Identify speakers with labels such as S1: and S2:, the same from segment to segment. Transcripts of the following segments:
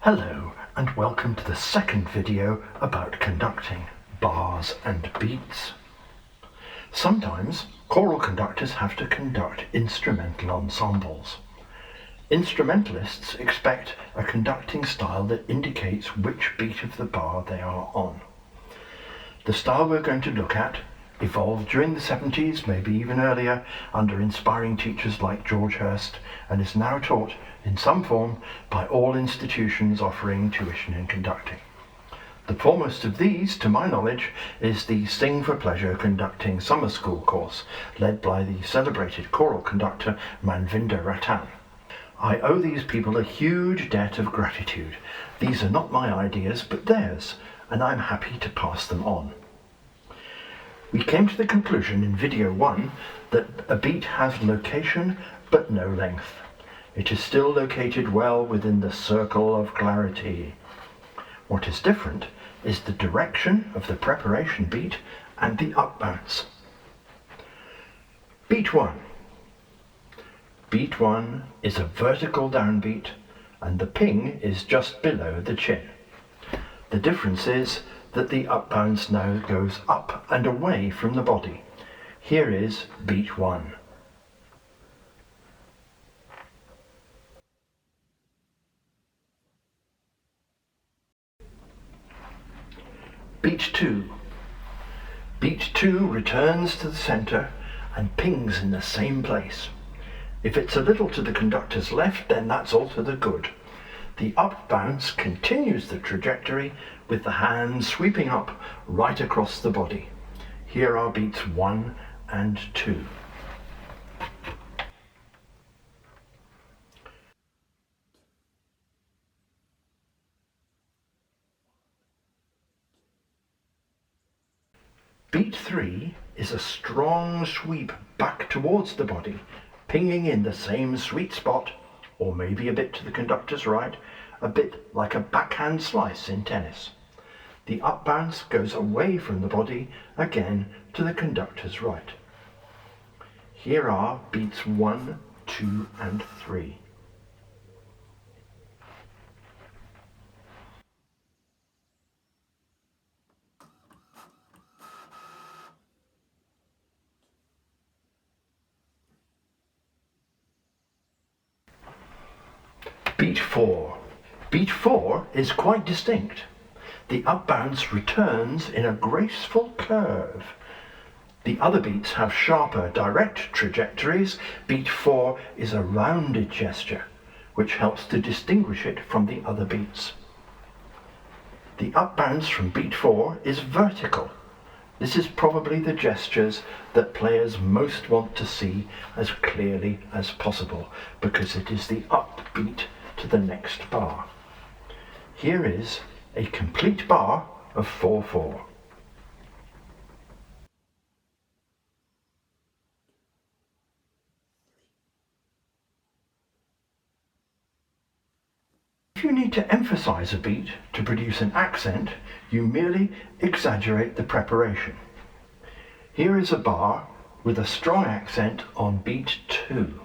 S1: Hello and welcome to the second video about conducting, bars and beats. Sometimes choral conductors have to conduct instrumental ensembles. Instrumentalists expect a conducting style that indicates which beat of the bar they are on. The style we're going to look at evolved during the 70s, maybe even earlier, under inspiring teachers like George Hurst, and is now taught in some form by all institutions offering tuition in conducting. The foremost of these, to my knowledge, is the Sing for Pleasure Conducting Summer School course, led by the celebrated choral conductor Manvinder Rattan. I owe these people a huge debt of gratitude. These are not my ideas, but theirs, and I'm happy to pass them on. We came to the conclusion in video 1 that a beat has location but no length. It is still located well within the circle of clarity. What is different is the direction of the preparation beat and the up bounce. Beat 1. Beat 1 is a vertical downbeat and the ping is just below the chin. The difference is that the up bounce now goes up and away from the body. Here is beat 1. Beat 2. Beat 2 returns to the center and pings in the same place. If it's a little to the conductor's left, then that's all to the good. The up bounce continues the trajectory with the hands sweeping up right across the body. Here are beats 1 and 2. Beat 3 is a strong sweep back towards the body, pinging in the same sweet spot, or maybe a bit to the conductor's right, a bit like a backhand slice in tennis. The up bounce goes away from the body, again to the conductor's right. Here are beats 1, 2 and 3. Beat 4. Beat 4 is quite distinct. The up bounce returns in a graceful curve. The other beats have sharper direct trajectories. Beat 4 is a rounded gesture, which helps to distinguish it from the other beats. The up bounce from beat 4 is vertical. This is probably the gestures that players most want to see as clearly as possible, because it is the up beat to the next bar. Here is a complete bar of 4/4. If you need to emphasize a beat to produce an accent, you merely exaggerate the preparation. Here is a bar with a strong accent on beat 2.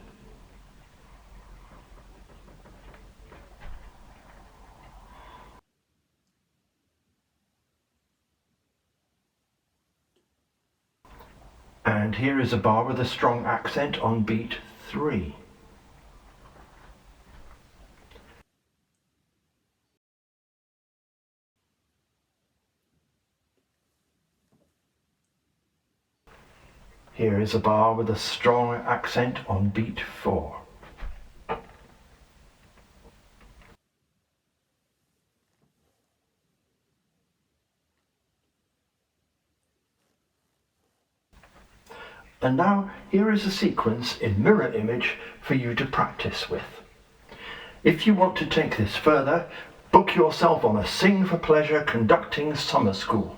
S1: And here is a bar with a strong accent on beat 3. Here is a bar with a strong accent on beat 4. And now here is a sequence in mirror image for you to practice with. If you want to take this further, book yourself on a Sing for Pleasure Conducting Summer School.